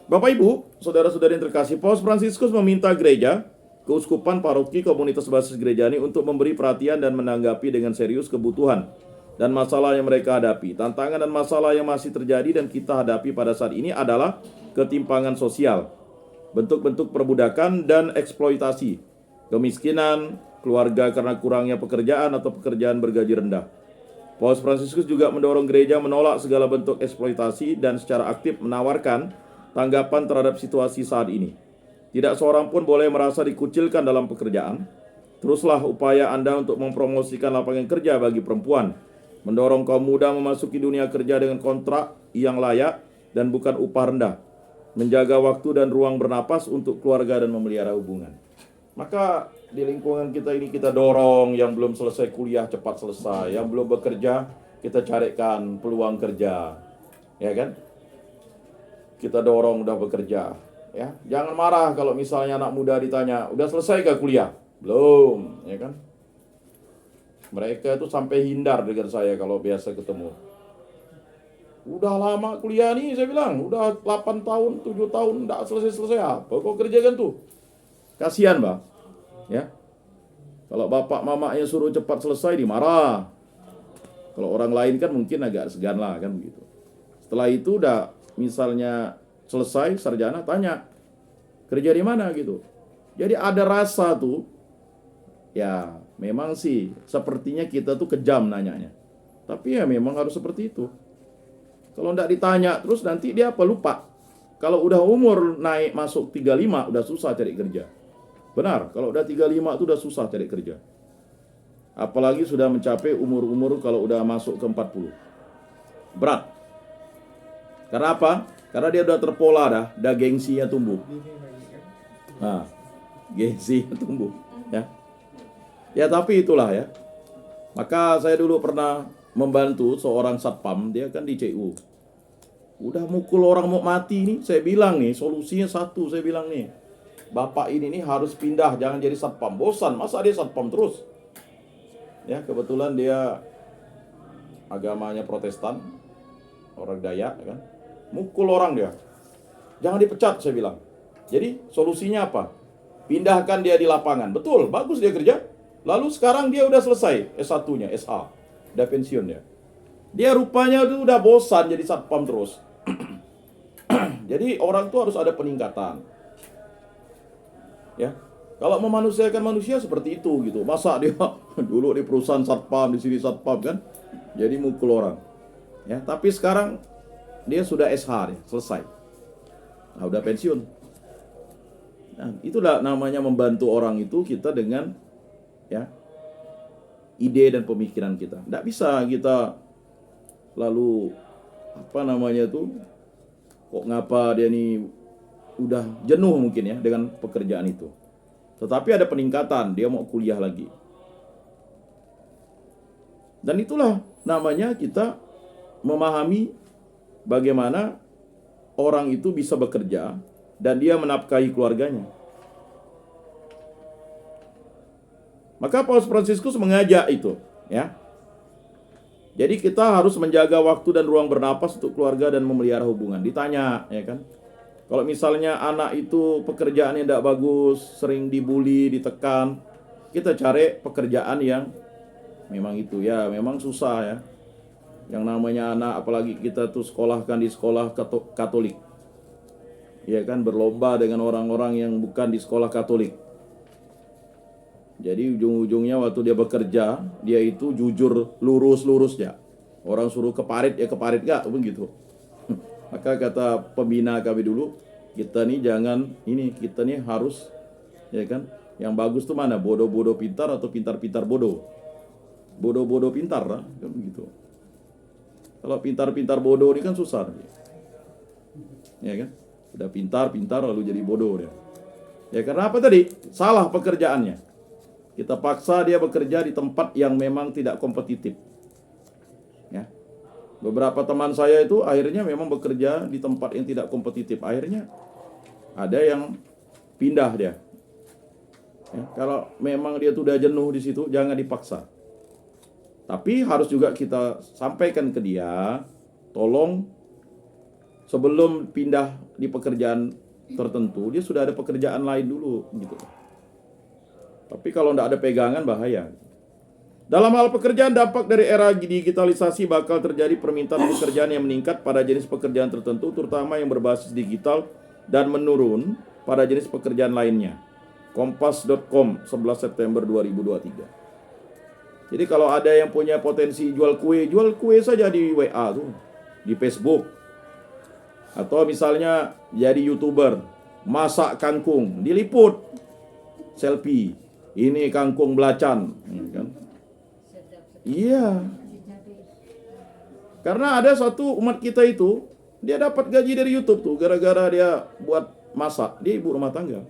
Bapak Ibu, saudara-saudari yang terkasih, Paus Fransiskus meminta gereja, keuskupan, paroki, komunitas basis gereja ini untuk memberi perhatian dan menanggapi dengan serius kebutuhan dan masalah yang mereka hadapi. Tantangan dan masalah yang masih terjadi dan kita hadapi pada saat ini adalah ketimpangan sosial, bentuk-bentuk perbudakan dan eksploitasi, kemiskinan, keluarga karena kurangnya pekerjaan atau pekerjaan bergaji rendah. Paus Fransiskus juga mendorong gereja menolak segala bentuk eksploitasi dan secara aktif menawarkan tanggapan terhadap situasi saat ini. Tidak seorang pun boleh merasa dikucilkan dalam pekerjaan. Teruslah upaya Anda untuk mempromosikan lapangan kerja bagi perempuan, mendorong kaum muda memasuki dunia kerja dengan kontrak yang layak dan bukan upah rendah, menjaga waktu dan ruang bernapas untuk keluarga dan memelihara hubungan. Maka di lingkungan kita ini kita dorong yang belum selesai kuliah cepat selesai, yang belum bekerja kita carikan peluang kerja, ya kan? Kita dorong udah bekerja, ya. Jangan marah kalau misalnya anak muda ditanya, udah selesai gak kuliah? Belum, ya kan? Mereka itu sampai hindar dengan saya kalau biasa ketemu. Udah lama kuliah nih, saya bilang, udah 8 tahun, 7 tahun, enggak selesai-selesai apa kok kerjakan tuh? Kasihan, Bang. Ya. Kalau bapak mamanya suruh cepat selesai dimarah. Kalau orang lain kan mungkin agak segan lah kan begitu. Setelah itu udah misalnya selesai sarjana tanya kerja di mana gitu. Jadi ada rasa tuh. Ya, memang sih sepertinya kita tuh kejam nanyanya. Tapi ya memang harus seperti itu. Kalau enggak ditanya terus nanti dia apa lupa. Kalau udah umur naik masuk 35 udah susah cari kerja. Benar, kalau udah 35 itu udah susah cari kerja. Apalagi sudah mencapai umur-umur kalau udah masuk ke 40. Berat. Karena apa? Karena dia udah terpola dah gengsinya tumbuh. Nah, gengsinya tumbuh. Ya. Ya tapi itulah ya. Maka saya dulu pernah membantu seorang satpam, dia kan di CU. Udah mukul orang mau mati nih, saya bilang nih, solusinya satu, saya bilang nih. Bapak ini nih harus pindah, jangan jadi satpam. Bosan, masa dia satpam terus? Ya, kebetulan dia agamanya Protestan, orang Dayak kan. Mukul orang dia. Jangan dipecat, saya bilang. Jadi, solusinya apa? Pindahkan dia di lapangan. Betul, bagus dia kerja. Lalu sekarang dia udah selesai S1-nya, SA. Udah pensiun dia. Dia rupanya tuh udah bosan jadi satpam terus. Jadi, orang tuh harus ada peningkatan. Ya, kalau memanusiakan manusia seperti itu gitu. Masa dia dulu di perusahaan satpam, di sini satpam kan, jadi mukul orang. Ya, tapi sekarang dia sudah SH, selesai. Nah, udah pensiun. Nah, itulah namanya membantu orang itu kita dengan ya ide dan pemikiran kita. Tidak bisa kita lalu apa namanya tuh kok ngapa dia nih udah jenuh mungkin ya dengan pekerjaan itu. Tetapi ada peningkatan, dia mau kuliah lagi. Dan itulah namanya kita memahami bagaimana orang itu bisa bekerja dan dia menafkahi keluarganya. Maka Paus Fransiskus mengajak itu, ya. Jadi kita harus menjaga waktu dan ruang bernapas untuk keluarga dan memelihara hubungan. Ditanya, ya kan? Kalau misalnya anak itu pekerjaannya tidak bagus, sering dibully, ditekan, kita cari pekerjaan yang memang itu ya, memang susah ya. Yang namanya anak, apalagi kita tuh sekolahkan di sekolah Katolik. Ya kan, berlomba dengan orang-orang yang bukan di sekolah Katolik. Jadi ujung-ujungnya waktu dia bekerja, dia itu jujur lurus-lurus ya. Orang suruh ke parit ya ke parit gak, begitu. Maka kata pembina kami dulu, kita nih jangan ini, kita nih harus ya kan, yang bagus tuh mana? Bodoh-bodoh pintar atau pintar-pintar bodoh? Bodoh-bodoh pintar lah, kan begitu. Kalau pintar-pintar bodoh ini kan susah. Ya kan? Udah pintar-pintar lalu jadi bodoh dia. Ya karena apa tadi? Salah pekerjaannya. Kita paksa dia bekerja di tempat yang memang tidak kompetitif. Ya. Beberapa teman saya itu akhirnya memang bekerja di tempat yang tidak kompetitif. Akhirnya ada yang pindah dia. Ya, kalau memang dia sudah jenuh di situ, jangan dipaksa. Tapi harus juga kita sampaikan ke dia, tolong sebelum pindah di pekerjaan tertentu, dia sudah ada pekerjaan lain dulu gitu. Tapi kalau tidak ada pegangan bahaya. Dalam hal pekerjaan, dampak dari era digitalisasi bakal terjadi permintaan pekerjaan yang meningkat pada jenis pekerjaan tertentu, terutama yang berbasis digital, dan menurun pada jenis pekerjaan lainnya. Kompas.com 11 September 2023. Jadi kalau ada yang punya potensi jual kue saja di WA tuh, di Facebook. Atau misalnya jadi YouTuber, masak kangkung, diliput, selfie. Ini kangkung belacan, kan? Iya. Karena ada satu umat kita itu, dia dapat gaji dari YouTube tuh gara-gara dia buat masak. Dia ibu rumah tangga.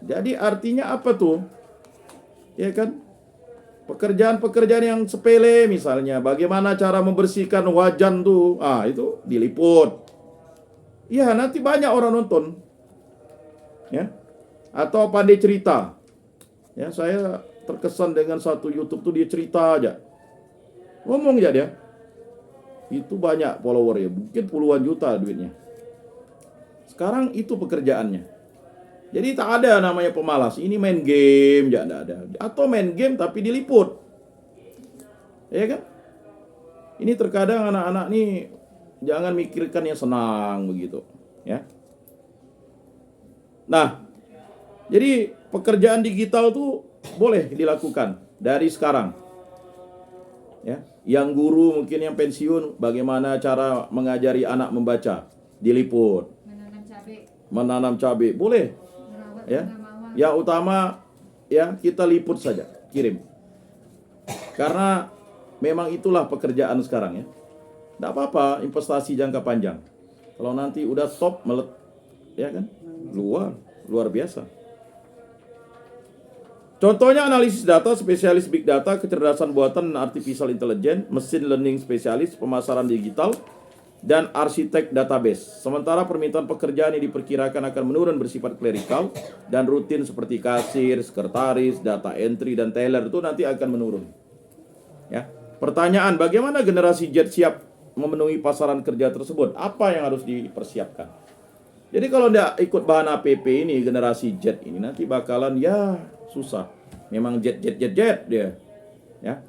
Jadi artinya apa tuh? Ya kan? Pekerjaan-pekerjaan yang sepele misalnya, bagaimana cara membersihkan wajan tuh, itu diliput. Ya, nanti banyak orang nonton. Ya. Atau pandai cerita. Ya, saya terkesan dengan satu YouTube tuh dia cerita aja. Ngomong aja dia. Itu banyak follower ya, mungkin puluhan juta duitnya. Sekarang itu pekerjaannya. Jadi tak ada namanya pemalas. Ini main game, ya enggak ada. Atau main game tapi diliput. Ya kan? Ini terkadang anak-anak nih jangan mikirkan yang senang begitu, ya. Nah, jadi pekerjaan digital tuh boleh dilakukan dari sekarang. Ya, yang guru mungkin yang pensiun, bagaimana cara mengajari anak membaca, diliput. Menanam cabai, boleh. Ya, yang utama ya kita liput saja, kirim. Karena memang itulah pekerjaan sekarang ya. Tidak apa-apa investasi jangka panjang. Kalau nanti udah top ya kan, luar biasa. Contohnya analisis data, spesialis big data, kecerdasan buatan dan artificial intelligence, mesin learning spesialis, pemasaran digital, dan arsitek database. Sementara permintaan pekerjaan yang diperkirakan akan menurun bersifat klerikal dan rutin seperti kasir, sekretaris, data entry, dan teller itu nanti akan menurun. Ya. Pertanyaan, bagaimana generasi Z siap memenuhi pasaran kerja tersebut? Apa yang harus dipersiapkan? Jadi kalau tidak ikut bahan APP ini, generasi Z ini nanti bakalan ya susah. Memang Z dia. Ya.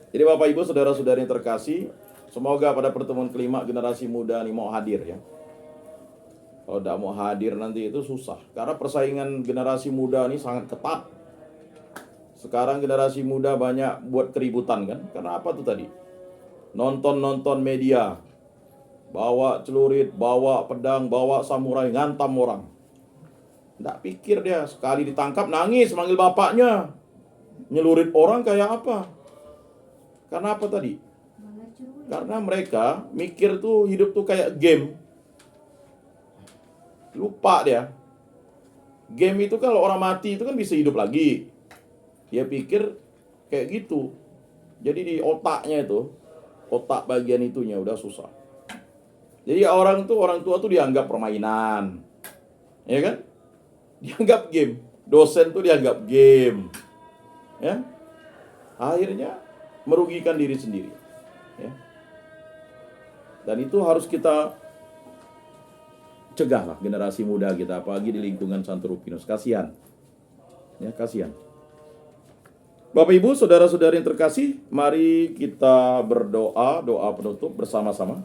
Jadi Bapak Ibu saudara-saudari yang terkasih, semoga pada pertemuan kelima generasi muda ini mau hadir ya. Kalau tidak mau hadir nanti itu susah. Karena persaingan generasi muda ini sangat ketat. Sekarang generasi muda banyak buat keributan kan. Karena apa tuh tadi? Nonton media. Bawa celurit, bawa pedang, bawa samurai, ngantam orang. Tidak pikir dia, sekali ditangkap nangis manggil bapaknya. Nyelurit orang kayak apa? Karena apa tadi? Karena mereka mikir tuh hidup tuh kayak game. Lupa dia. Game itu kalau orang mati itu kan bisa hidup lagi. Dia pikir kayak gitu. Jadi di otaknya itu, otak bagian itunya udah susah. Jadi orang tua tuh dianggap permainan. Ya kan? Dianggap game. Dosen tuh dianggap game. Ya. Akhirnya merugikan diri sendiri. Ya. Dan itu harus kita cegah lah generasi muda kita, apalagi di lingkungan Santo Rufinus. Kasihan. Ya, kasihan. Bapak Ibu, saudara-saudari yang terkasih, mari kita berdoa, doa penutup bersama-sama.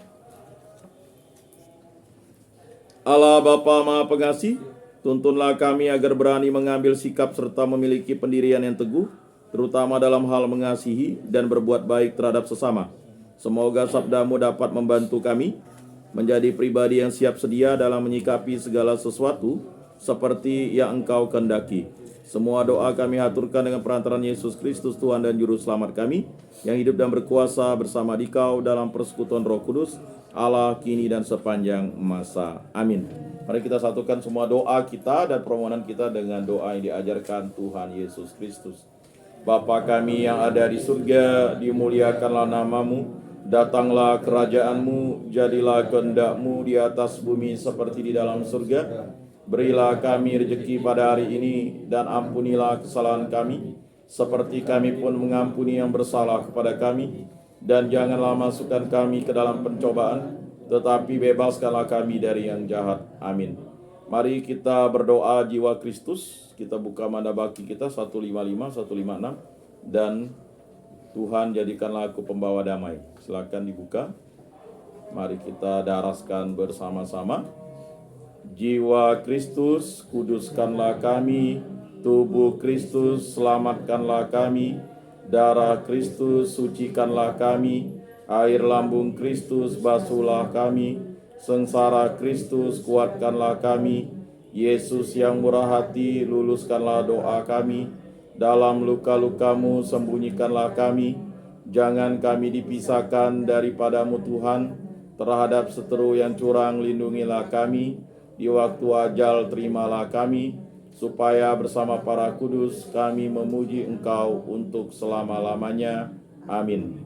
Allah Bapa Maha Pengasih, tuntunlah kami agar berani mengambil sikap serta memiliki pendirian yang teguh, terutama dalam hal mengasihi dan berbuat baik terhadap sesama. Semoga sabda-Mu dapat membantu kami menjadi pribadi yang siap sedia dalam menyikapi segala sesuatu seperti yang Engkau kehendaki. Semua doa kami haturkan dengan perantaraan Yesus Kristus, Tuhan dan Juru Selamat kami, yang hidup dan berkuasa bersama Dikau dalam persekutuan Roh Kudus, Allah kini dan sepanjang masa. Amin. Mari kita satukan semua doa kita dan permohonan kita dengan doa yang diajarkan Tuhan Yesus Kristus. Bapa kami yang ada di surga, dimuliakanlah nama-Mu, datanglah kerajaan-Mu, jadilah kehendak-Mu di atas bumi seperti di dalam surga. Berilah kami rezeki pada hari ini, dan ampunilah kesalahan kami, seperti kami pun mengampuni yang bersalah kepada kami. dan janganlah masukkan kami ke dalam pencobaan, tetapi bebaskanlah kami dari yang jahat. Amin. Mari kita berdoa jiwa Kristus. Kita buka Manda Bakti kita 155, 156. Dan Tuhan jadikanlah aku pembawa damai. Silakan dibuka. Mari kita daraskan bersama-sama. Jiwa Kristus, kuduskanlah kami. Tubuh Kristus, selamatkanlah kami. Darah Kristus, sucikanlah kami. Air lambung Kristus, basuhlah kami. Sengsara Kristus, kuatkanlah kami. Yesus yang murah hati, luluskanlah doa kami. Dalam luka-lukamu, sembunyikanlah kami. Jangan kami dipisahkan daripadamu Tuhan. Terhadap seteru yang curang, lindungilah kami. Di waktu ajal, terimalah kami, supaya bersama para kudus kami memuji Engkau untuk selama-lamanya. Amin.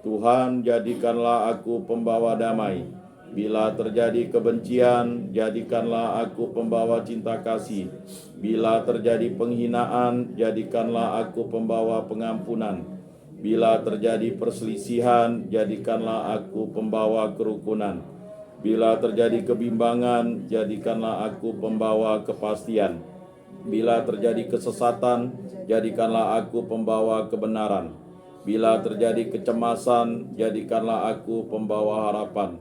Tuhan, jadikanlah aku pembawa damai. Bila terjadi kebencian, jadikanlah aku pembawa cinta kasih. Bila terjadi penghinaan, jadikanlah aku pembawa pengampunan. Bila terjadi perselisihan, jadikanlah aku pembawa kerukunan. Bila terjadi kebimbangan, jadikanlah aku pembawa kepastian. Bila terjadi kesesatan, jadikanlah aku pembawa kebenaran. Bila terjadi kecemasan, jadikanlah aku pembawa harapan.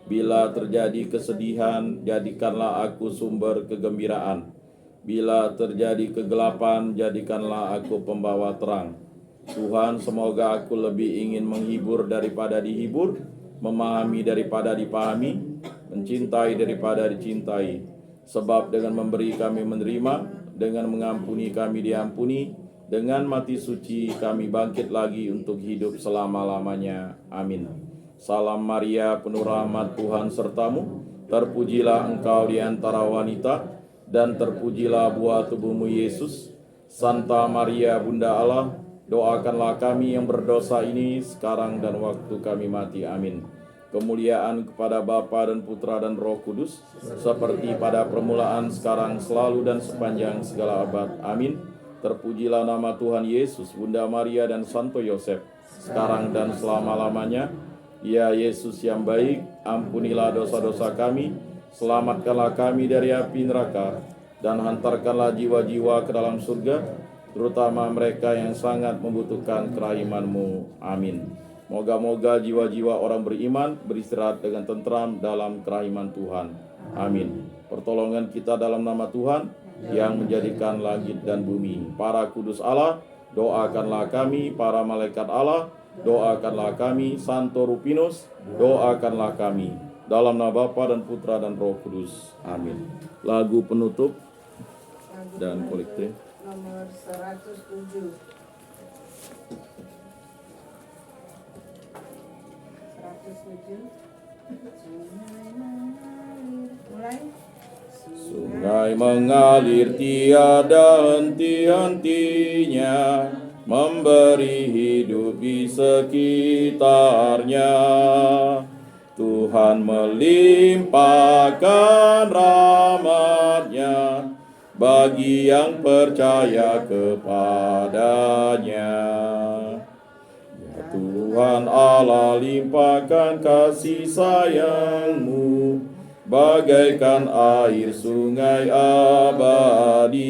Bila terjadi kesedihan, jadikanlah aku sumber kegembiraan. Bila terjadi kegelapan, jadikanlah aku pembawa terang. Tuhan, semoga aku lebih ingin menghibur daripada dihibur, memahami daripada dipahami, mencintai daripada dicintai. Sebab dengan memberi kami menerima, dengan mengampuni kami diampuni, dengan mati suci kami bangkit lagi untuk hidup selama-lamanya. Amin. Salam Maria, penuh rahmat, Tuhan sertamu. Terpujilah engkau di antara wanita, dan terpujilah buah tubuhmu Yesus. Santa Maria, Bunda Allah, doakanlah kami yang berdosa ini sekarang dan waktu kami mati. Amin. Kemuliaan kepada Bapa dan Putra dan Roh Kudus, seperti pada permulaan, sekarang, selalu, dan sepanjang segala abad. Amin. Terpujilah nama Tuhan Yesus, Bunda Maria, dan Santo Yosef, sekarang dan selama-lamanya. Ya Yesus yang baik, ampunilah dosa-dosa kami, selamatkanlah kami dari api neraka, dan hantarkanlah jiwa-jiwa ke dalam surga, terutama mereka yang sangat membutuhkan kerahiman-Mu. Amin. Moga-moga jiwa-jiwa orang beriman beristirahat dengan tentram dalam kerahiman Tuhan. Amin. Pertolongan kita dalam nama Tuhan yang menjadikan langit dan bumi. Para kudus Allah, doakanlah kami. Para malaikat Allah, doakanlah kami. Santo Rupinus, doakanlah kami. Dalam nama Bapa dan Putra dan Roh Kudus. Amin. Lagu penutup dan kolektif nomor 107. 107. Mulai. Sungai mengalir tiada henti-hentinya, memberi hidup di sekitarnya. Tuhan melimpahkan rahmat-Nya bagi yang percaya kepadanya. Ya Tuhan Allah, limpahkan kasih sayang-Mu bagaikan air sungai abadi,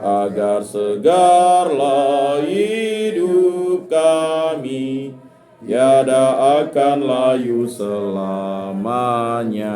agar segarlah hidup kami, tiada akan layu selamanya.